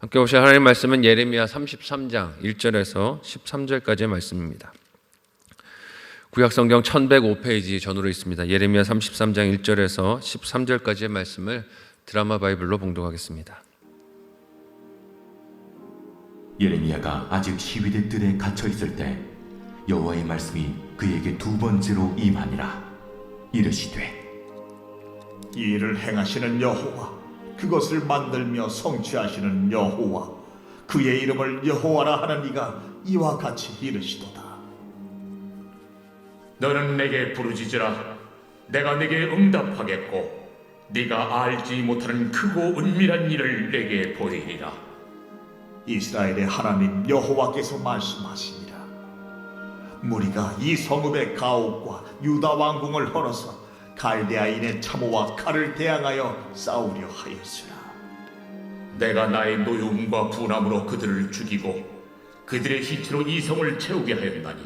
함께 보실 하나님의 말씀은 예레미야 33장 1절에서 13절까지의 말씀입니다. 구약성경 1105페이지 전으로 있습니다. 예레미야 33장 1절에서 13절까지의 말씀을 드라마 바이블로 봉독하겠습니다. 예레미야가 아직 시위대 뜰에 갇혀 있을 때 여호와의 말씀이 그에게 두 번째로 임하니라. 이르시되 이 일을 행하시는 여호와, 그것을 만들며 성취하시는 여호와, 그의 이름을 여호와라 하는 이가 이와 같이 이르시도다. 너는 내게 부르짖으라. 내가 내게 응답하겠고 네가 알지 못하는 크고 은밀한 일을 내게 보이리라. 이스라엘의 하나님 여호와께서 말씀하시니라. 무리가 이 성읍의 가옥과 유다 왕궁을 헐어서 갈대아인의 참호와 칼을 대항하여 싸우려 하였으나 내가 나의 노여움과 분함으로 그들을 죽이고 그들의 시체로 이 성을 채우게 하였나니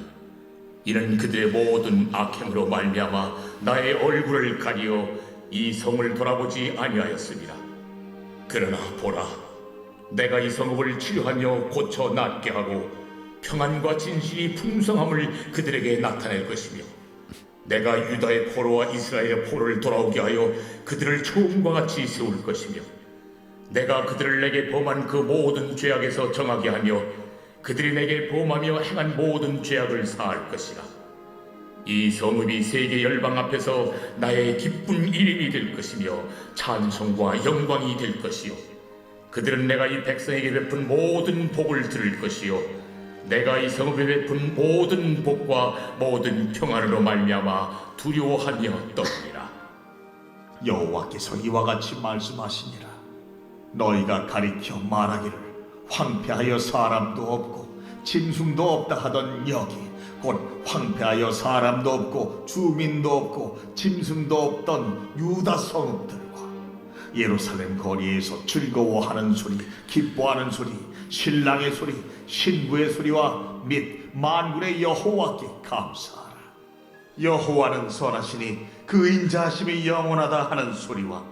이는 그들의 모든 악행으로 말미암아 나의 얼굴을 가리어 이 성을 돌아보지 아니하였습니다. 그러나 보라, 내가 이 성읍을 치료하며 고쳐 낫게 하고 평안과 진실이 풍성함을 그들에게 나타낼 것이며 내가 유다의 포로와 이스라엘의 포로를 돌아오게 하여 그들을 처음과 같이 세울 것이며 내가 그들을 내게 범한 그 모든 죄악에서 정하게 하며 그들이 내게 범하며 행한 모든 죄악을 사할 것이라. 이 성읍이 세계 열방 앞에서 나의 기쁜 이름이 될 것이며 찬송과 영광이 될 것이요 그들은 내가 이 백성에게 베푼 모든 복을 들을 것이요 내가 이 성읍에 베푼 모든 복과 모든 평안으로 말미암아 두려워하며 떠느니라. 여호와께서 이와 같이 말씀하시니라. 너희가 가리켜 말하기를 황폐하여 사람도 없고 짐승도 없다 하던 여기 곧 황폐하여 사람도 없고 주민도 없고 짐승도 없던 유다 성읍들과 예루살렘 거리에서 즐거워하는 소리, 기뻐하는 소리, 신랑의 소리, 신부의 소리와 및 만군의 여호와께 감사하라. 여호와는 선하시니 그 인자하심이 영원하다 하는 소리와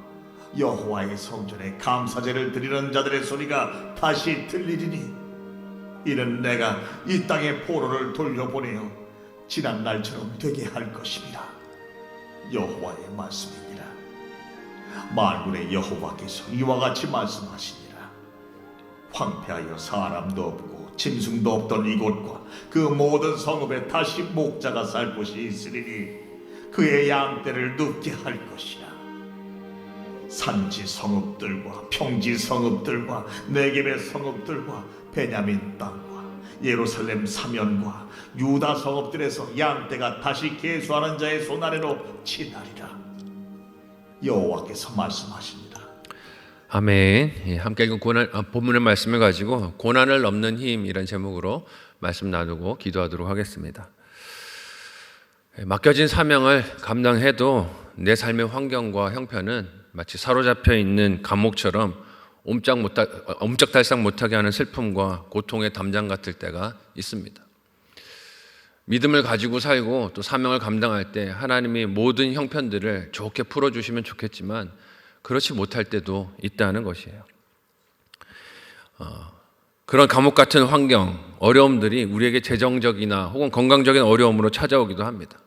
여호와의 성전에 감사제를 드리는 자들의 소리가 다시 들리리니 이는 내가 이 땅의 포로를 돌려보내어 지난 날처럼 되게 할 것입니다. 여호와의 말씀이니라. 만군의 여호와께서 이와 같이 말씀하시니라. 황폐하여 사람도 없고 짐승도 없던 이곳과 그 모든 성읍에 다시 목자가 살 곳이 있으리니 그의 양떼를 눕게 할 것이라. 산지 성읍들과 평지 성읍들과 네겝의 성읍들과 베냐민 땅과 예루살렘 사면과 유다 성읍들에서 양떼가 다시 계수하는 자의 손 아래로 치나리라. 여호와께서 말씀하십니다. 아멘. 함께 읽은 본문의 말씀을 가지고 고난을 넘는 힘이라는 제목으로 말씀 나누고 기도하도록 하겠습니다. 맡겨진 사명을 감당해도 내 삶의 환경과 형편은 마치 사로잡혀 있는 감옥처럼 옴짝달싹 못하게 하는 슬픔과 고통의 담장 같을 때가 있습니다. 믿음을 가지고 살고 또 사명을 감당할 때 하나님이 모든 형편들을 좋게 풀어주시면 좋겠지만 그렇지 못할 때도 있다는 것이에요. 그런 감옥 같은 환경, 어려움들이 우리에게 재정적이나 혹은 건강적인 어려움으로 찾아오기도 합니다.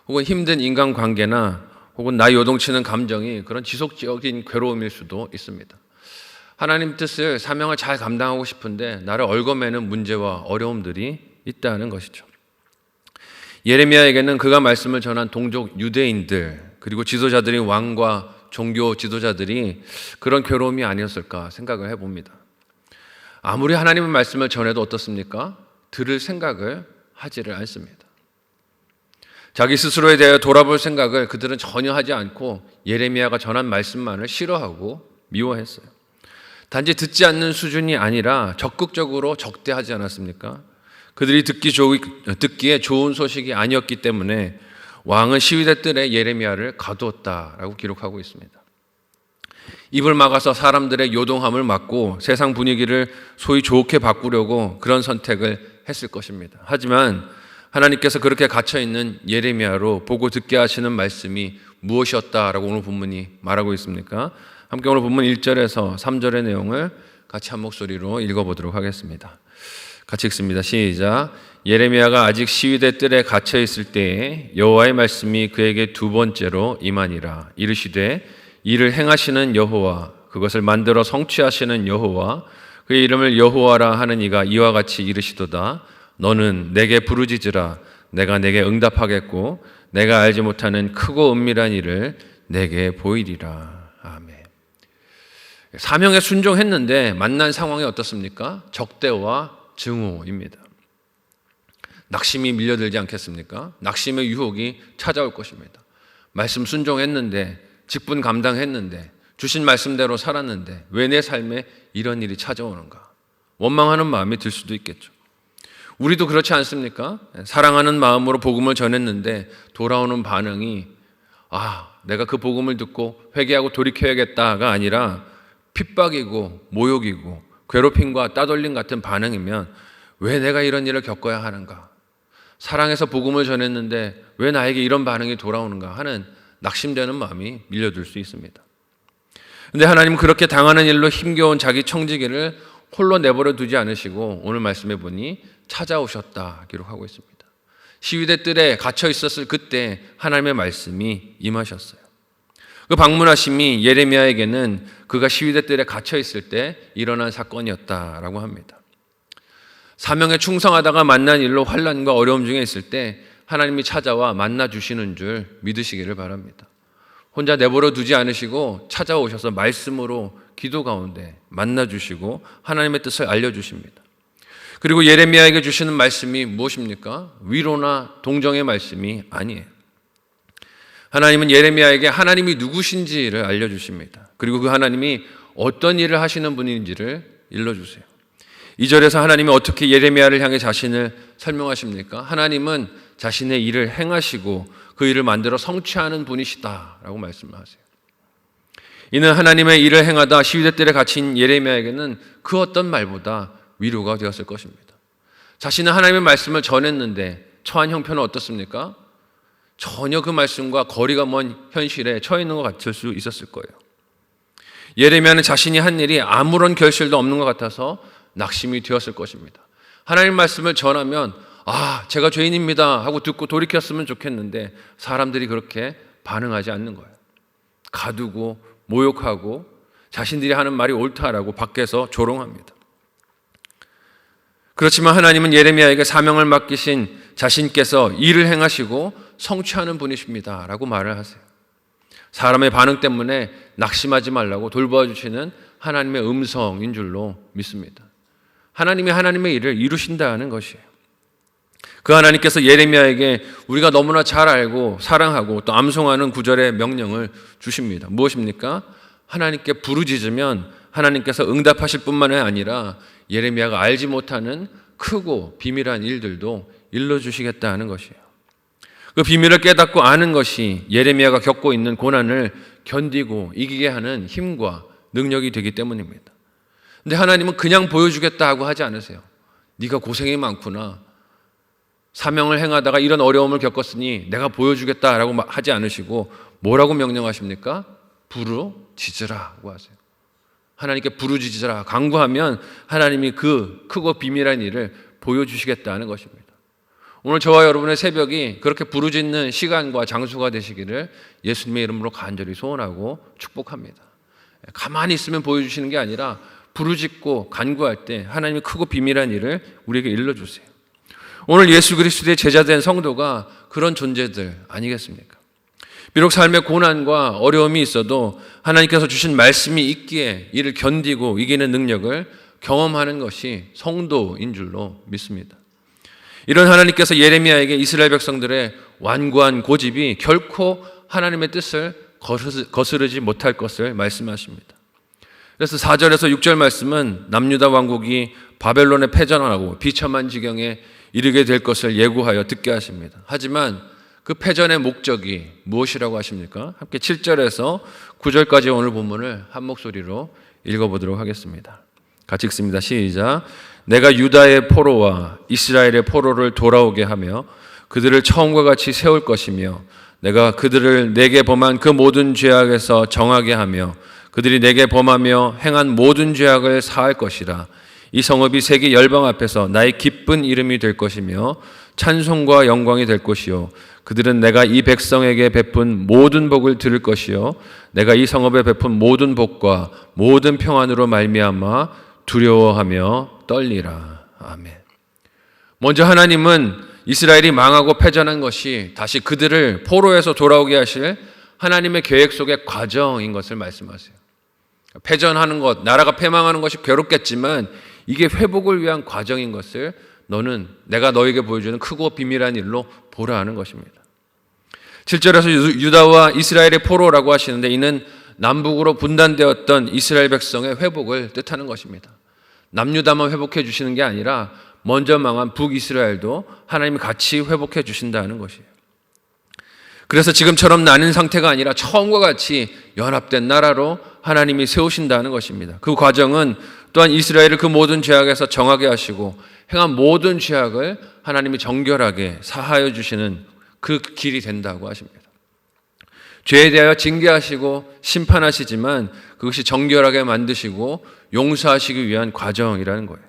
혹은 힘든 인간관계나 혹은 나 요동치는 감정이 그런 지속적인 괴로움일 수도 있습니다. 하나님 뜻을, 사명을 잘 감당하고 싶은데 나를 얽어매는 문제와 어려움들이 있다는 것이죠. 예레미야에게는 그가 말씀을 전한 동족 유대인들 그리고 지도자들이 왕과 종교 지도자들이 그런 괴로움이 아니었을까 생각을 해봅니다. 아무리 하나님의 말씀을 전해도 어떻습니까? 들을 생각을 하지를 않습니다. 자기 스스로에 대해 돌아볼 생각을 그들은 전혀 하지 않고 예레미야가 전한 말씀만을 싫어하고 미워했어요. 단지 듣지 않는 수준이 아니라 적극적으로 적대하지 않았습니까? 그들이 듣기에 좋은 소식이 아니었기 때문에 왕은 시위대 뜰에 예레미야를 가두었다라고 기록하고 있습니다. 입을 막아서 사람들의 요동함을 막고 세상 분위기를 소위 좋게 바꾸려고 그런 선택을 했을 것입니다. 하지만 하나님께서 그렇게 갇혀있는 예레미야로 보고 듣게 하시는 말씀이 무엇이었다라고 오늘 본문이 말하고 있습니까? 함께 오늘 본문 1절에서 3절의 내용을 같이 한 목소리로 읽어보도록 하겠습니다. 같이 읽습니다. 시작. 예레미야가 아직 시위대 뜰에 갇혀 있을 때에 여호와의 말씀이 그에게 두 번째로 임하니라. 이르시되 이를 행하시는 여호와, 그것을 만들어 성취하시는 여호와, 그의 이름을 여호와라 하는 이가 이와 같이 이르시도다. 너는 내게 부르짖으라. 내가 내게 응답하겠고 내가 알지 못하는 크고 은밀한 일을 내게 보이리라. 아멘. 사명에 순종했는데 만난 상황이 어떻습니까? 적대와 증오입니다. 낙심이 밀려들지 않겠습니까? 낙심의 유혹이 찾아올 것입니다. 말씀 순종했는데, 직분 감당했는데, 주신 말씀대로 살았는데 왜 내 삶에 이런 일이 찾아오는가? 원망하는 마음이 들 수도 있겠죠. 우리도 그렇지 않습니까? 사랑하는 마음으로 복음을 전했는데 돌아오는 반응이 내가 그 복음을 듣고 회개하고 돌이켜야겠다가 아니라 핍박이고 모욕이고 괴롭힘과 따돌림 같은 반응이면 왜 내가 이런 일을 겪어야 하는가? 사랑해서 복음을 전했는데 왜 나에게 이런 반응이 돌아오는가 하는 낙심되는 마음이 밀려들 수 있습니다. 그런데 하나님은 그렇게 당하는 일로 힘겨운 자기 청지기를 홀로 내버려 두지 않으시고 오늘 말씀해 보니 찾아오셨다 기록하고 있습니다. 시위대 뜰에 갇혀 있었을 그때 하나님의 말씀이 임하셨어요. 그 방문하심이 예레미야에게는 그가 시위대 뜰에 갇혀 있을 때 일어난 사건이었다라고 합니다. 사명에 충성하다가 만난 일로 환난과 어려움 중에 있을 때 하나님이 찾아와 만나 주시는 줄 믿으시기를 바랍니다. 혼자 내버려 두지 않으시고 찾아오셔서 말씀으로 기도 가운데 만나 주시고 하나님의 뜻을 알려주십니다. 그리고 예레미야에게 주시는 말씀이 무엇입니까? 위로나 동정의 말씀이 아니에요. 하나님은 예레미야에게 하나님이 누구신지를 알려주십니다. 그리고 그 하나님이 어떤 일을 하시는 분인지를 일러주세요. 2절에서 하나님이 어떻게 예레미야를 향해 자신을 설명하십니까? 하나님은 자신의 일을 행하시고 그 일을 만들어 성취하는 분이시다라고 말씀을 하세요. 이는 하나님의 일을 행하다 시위대 뜰에 갇힌 예레미야에게는 그 어떤 말보다 위로가 되었을 것입니다. 자신은 하나님의 말씀을 전했는데 처한 형편은 어떻습니까? 전혀 그 말씀과 거리가 먼 현실에 처해 있는 것 같을 수 있었을 거예요. 예레미야는 자신이 한 일이 아무런 결실도 없는 것 같아서 낙심이 되었을 것입니다. 하나님 말씀을 전하면 제가 죄인입니다 하고 듣고 돌이켰으면 좋겠는데 사람들이 그렇게 반응하지 않는 거예요. 가두고 모욕하고 자신들이 하는 말이 옳다라고 밖에서 조롱합니다. 그렇지만 하나님은 예레미야에게 사명을 맡기신 자신께서 일을 행하시고 성취하는 분이십니다 라고 말을 하세요. 사람의 반응 때문에 낙심하지 말라고 돌보아 주시는 하나님의 음성인 줄로 믿습니다. 하나님이 하나님의 일을 이루신다는 것이에요. 그 하나님께서 예레미야에게 우리가 너무나 잘 알고 사랑하고 또 암송하는 구절의 명령을 주십니다. 무엇입니까? 하나님께 부르짖으면 하나님께서 응답하실 뿐만 아니라 예레미야가 알지 못하는 크고 비밀한 일들도 일러주시겠다는 것이에요. 그 비밀을 깨닫고 아는 것이 예레미야가 겪고 있는 고난을 견디고 이기게 하는 힘과 능력이 되기 때문입니다. 근데 하나님은 그냥 보여주겠다 하고 하지 않으세요. 네가 고생이 많구나. 사명을 행하다가 이런 어려움을 겪었으니 내가 보여주겠다라고 하지 않으시고 뭐라고 명령하십니까? 부르짖으라고 하세요. 하나님께 부르짖으라 간구하면 하나님이 그 크고 비밀한 일을 보여주시겠다는 것입니다. 오늘 저와 여러분의 새벽이 그렇게 부르짖는 시간과 장소가 되시기를 예수님의 이름으로 간절히 소원하고 축복합니다. 가만히 있으면 보여주시는 게 아니라 부르짖고 간구할 때 하나님이 크고 비밀한 일을 우리에게 일러주세요. 오늘 예수 그리스도의 제자된 성도가 그런 존재들 아니겠습니까? 비록 삶의 고난과 어려움이 있어도 하나님께서 주신 말씀이 있기에 이를 견디고 이기는 능력을 경험하는 것이 성도인 줄로 믿습니다. 이런 하나님께서 예레미야에게 이스라엘 백성들의 완고한 고집이 결코 하나님의 뜻을 거스르지 못할 것을 말씀하십니다. 그래서 4절에서 6절 말씀은 남유다 왕국이 바벨론에 패전하고 비참한 지경에 이르게 될 것을 예고하여 듣게 하십니다. 하지만 그 패전의 목적이 무엇이라고 하십니까? 함께 7절에서 9절까지 오늘 본문을 한 목소리로 읽어보도록 하겠습니다. 같이 읽습니다. 시작. 내가 유다의 포로와 이스라엘의 포로를 돌아오게 하며 그들을 처음과 같이 세울 것이며 내가 그들을 내게 범한 그 모든 죄악에서 정하게 하며 그들이 내게 범하며 행한 모든 죄악을 사할 것이라. 이 성읍이 세계 열방 앞에서 나의 기쁜 이름이 될 것이며 찬송과 영광이 될 것이요 그들은 내가 이 백성에게 베푼 모든 복을 들을 것이요 내가 이 성읍에 베푼 모든 복과 모든 평안으로 말미암아 두려워하며 떨리라. 아멘. 먼저 하나님은 이스라엘이 망하고 패전한 것이 다시 그들을 포로에서 돌아오게 하실 하나님의 계획 속의 과정인 것을 말씀하세요. 패전하는 것, 나라가 패망하는 것이 괴롭겠지만 이게 회복을 위한 과정인 것을 너는 내가 너에게 보여주는 크고 비밀한 일로 보라 하는 것입니다. 7절에서 유다와 이스라엘의 포로라고 하시는데 이는 남북으로 분단되었던 이스라엘 백성의 회복을 뜻하는 것입니다. 남유다만 회복해 주시는 게 아니라 먼저 망한 북이스라엘도 하나님이 같이 회복해 주신다는 것이에요. 그래서 지금처럼 나는 상태가 아니라 처음과 같이 연합된 나라로 하나님이 세우신다는 것입니다. 그 과정은 또한 이스라엘을 그 모든 죄악에서 정하게 하시고 행한 모든 죄악을 하나님이 정결하게 사하여 주시는 그 길이 된다고 하십니다. 죄에 대하여 징계하시고 심판하시지만 그것이 정결하게 만드시고 용서하시기 위한 과정이라는 거예요.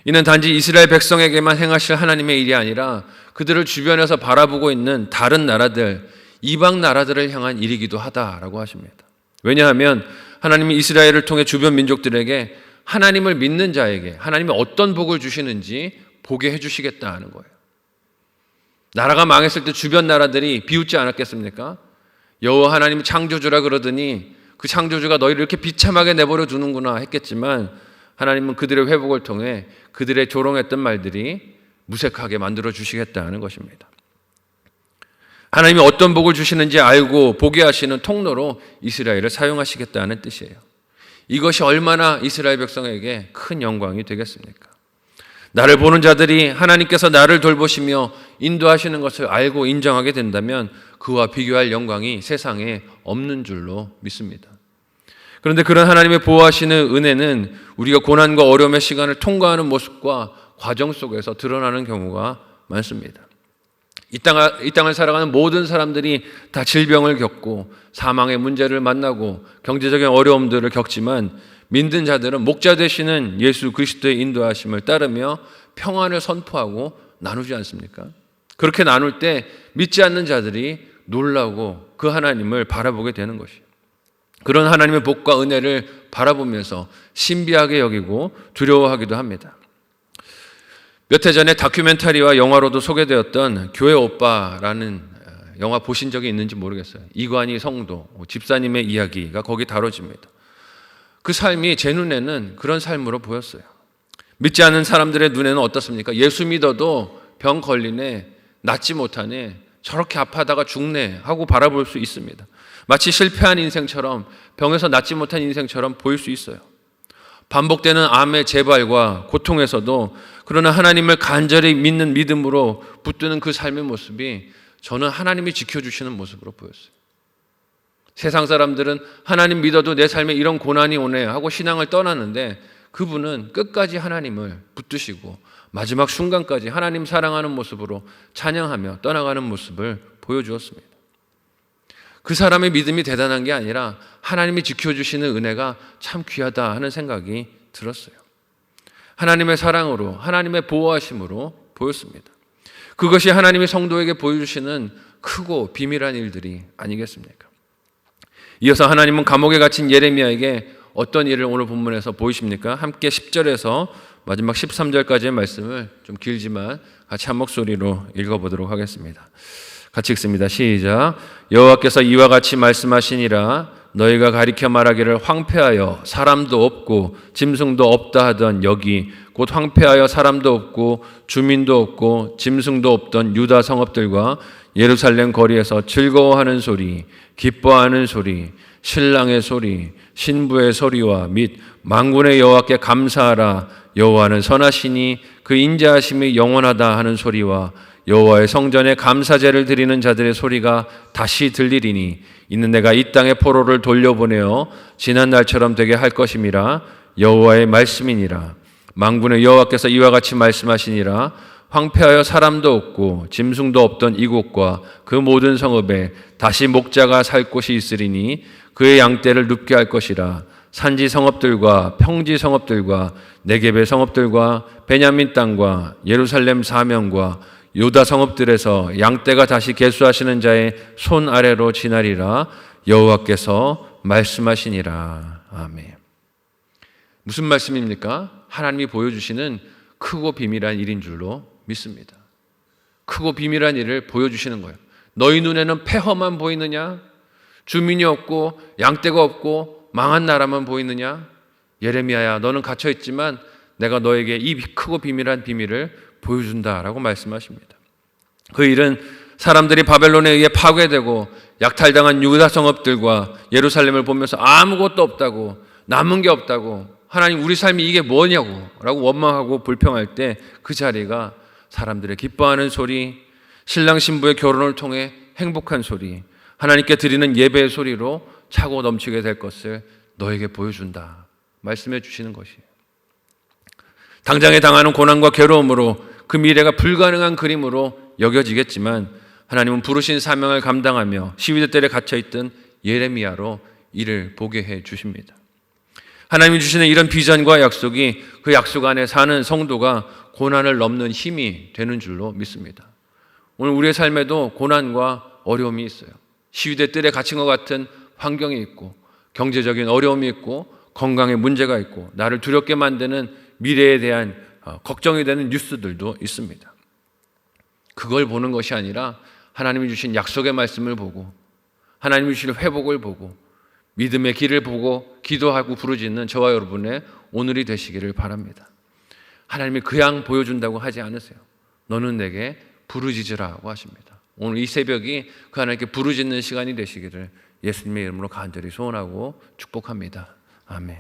이는 단지 이스라엘 백성에게만 행하실 하나님의 일이 아니라 그들을 주변에서 바라보고 있는 다른 나라들, 이방 나라들을 향한 일이기도 하다라고 하십니다. 왜냐하면 하나님이 이스라엘을 통해 주변 민족들에게 하나님을 믿는 자에게 하나님이 어떤 복을 주시는지 보게 해주시겠다는 거예요. 나라가 망했을 때 주변 나라들이 비웃지 않았겠습니까? 여호와 하나님이 창조주라 그러더니 그 창조주가 너희를 이렇게 비참하게 내버려 두는구나 했겠지만 하나님은 그들의 회복을 통해 그들의 조롱했던 말들이 무색하게 만들어 주시겠다는 것입니다. 하나님이 어떤 복을 주시는지 알고 보게 하시는 통로로 이스라엘을 사용하시겠다는 뜻이에요. 이것이 얼마나 이스라엘 백성에게 큰 영광이 되겠습니까? 나를 보는 자들이 하나님께서 나를 돌보시며 인도하시는 것을 알고 인정하게 된다면 그와 비교할 영광이 세상에 없는 줄로 믿습니다. 그런데 그런 하나님의 보호하시는 은혜는 우리가 고난과 어려움의 시간을 통과하는 모습과 과정 속에서 드러나는 경우가 많습니다. 이 땅을 살아가는 모든 사람들이 다 질병을 겪고 사망의 문제를 만나고 경제적인 어려움들을 겪지만 믿는 자들은 목자 되시는 예수 그리스도의 인도하심을 따르며 평안을 선포하고 나누지 않습니까? 그렇게 나눌 때 믿지 않는 자들이 놀라고 그 하나님을 바라보게 되는 것이에요. 그런 하나님의 복과 은혜를 바라보면서 신비하게 여기고 두려워하기도 합니다. 몇 해 전에 다큐멘터리와 영화로도 소개되었던 교회 오빠라는 영화 보신 적이 있는지 모르겠어요. 이관희 성도, 집사님의 이야기가 거기 다뤄집니다. 그 삶이 제 눈에는 그런 삶으로 보였어요. 믿지 않는 사람들의 눈에는 어떻습니까? 예수 믿어도 병 걸리네, 낫지 못하네, 저렇게 아파하다가 죽네 하고 바라볼 수 있습니다. 마치 실패한 인생처럼, 병에서 낫지 못한 인생처럼 보일 수 있어요. 반복되는 암의 재발과 고통에서도 그러나 하나님을 간절히 믿는 믿음으로 붙드는 그 삶의 모습이 저는 하나님이 지켜주시는 모습으로 보였어요. 세상 사람들은 하나님 믿어도 내 삶에 이런 고난이 오네 하고 신앙을 떠나는데 그분은 끝까지 하나님을 붙드시고 마지막 순간까지 하나님 사랑하는 모습으로 찬양하며 떠나가는 모습을 보여주었습니다. 그 사람의 믿음이 대단한 게 아니라 하나님이 지켜주시는 은혜가 참 귀하다 하는 생각이 들었어요. 하나님의 사랑으로, 하나님의 보호하심으로 보였습니다. 그것이 하나님이 성도에게 보여주시는 크고 비밀한 일들이 아니겠습니까? 이어서 하나님은 감옥에 갇힌 예레미야에게 어떤 일을 오늘 본문에서 보이십니까? 함께 10절에서 마지막 13절까지의 말씀을 좀 길지만 같이 한 목소리로 읽어보도록 하겠습니다. 같이 읽습니다. 시작. 여호와께서 이와 같이 말씀하시니라. 너희가 가리켜 말하기를 황폐하여 사람도 없고 짐승도 없다 하던 여기 곧 황폐하여 사람도 없고 주민도 없고 짐승도 없던 유다 성읍들과 예루살렘 거리에서 즐거워하는 소리, 기뻐하는 소리, 신랑의 소리, 신부의 소리와 및 만군의 여호와께 감사하라. 여호와는 선하시니 그 인자하심이 영원하다 하는 소리와 여호와의 성전에 감사제를 드리는 자들의 소리가 다시 들리리니 이는 내가 이 땅의 포로를 돌려보내어 지난 날처럼 되게 할 것임이라. 여호와의 말씀이니라. 만군의 여호와께서 이와 같이 말씀하시니라. 황폐하여 사람도 없고 짐승도 없던 이곳과 그 모든 성읍에 다시 목자가 살 곳이 있으리니 그의 양떼를 눕게 할 것이라. 산지 성읍들과 평지 성읍들과 네겝의 성읍들과 베냐민 땅과 예루살렘 사면과 유다 성읍들에서 양떼가 다시 계수하시는 자의 손 아래로 지나리라. 여호와께서 말씀하시니라. 아멘. 무슨 말씀입니까? 하나님이 보여주시는 크고 비밀한 일인 줄로 믿습니다. 크고 비밀한 일을 보여주시는 거예요. 너희 눈에는 폐허만 보이느냐? 주민이 없고 양떼가 없고 망한 나라만 보이느냐? 예레미야야, 너는 갇혀있지만 내가 너에게 이 크고 비밀한 비밀을 보여준다라고 말씀하십니다. 그 일은 사람들이 바벨론에 의해 파괴되고 약탈당한 유다 성읍들과 예루살렘을 보면서 아무것도 없다고, 남은 게 없다고, 하나님 우리 삶이 이게 뭐냐고 라고 원망하고 불평할 때 그 자리가 사람들의 기뻐하는 소리, 신랑 신부의 결혼을 통해 행복한 소리, 하나님께 드리는 예배의 소리로 차고 넘치게 될 것을 너에게 보여준다 말씀해 주시는 것이에요. 당장에 당하는 고난과 괴로움으로 그 미래가 불가능한 그림으로 여겨지겠지만 하나님은 부르신 사명을 감당하며 시위대 뜰에 갇혀있던 예레미야로 이를 보게 해 주십니다. 하나님이 주시는 이런 비전과 약속이 그 약속 안에 사는 성도가 고난을 넘는 힘이 되는 줄로 믿습니다. 오늘 우리의 삶에도 고난과 어려움이 있어요. 시위대 뜰에 갇힌 것 같은 환경이 있고 경제적인 어려움이 있고 건강에 문제가 있고 나를 두렵게 만드는 미래에 대한 걱정이 되는 뉴스들도 있습니다. 그걸 보는 것이 아니라 하나님이 주신 약속의 말씀을 보고 하나님이 주신 회복을 보고 믿음의 길을 보고 기도하고 부르짖는 저와 여러분의 오늘이 되시기를 바랍니다. 하나님이 그냥 보여준다고 하지 않으세요. 너는 내게 부르짖으라고 하십니다. 오늘 이 새벽이 그 하나님께 부르짖는 시간이 되시기를 예수님의 이름으로 간절히 소원하고 축복합니다. 아멘.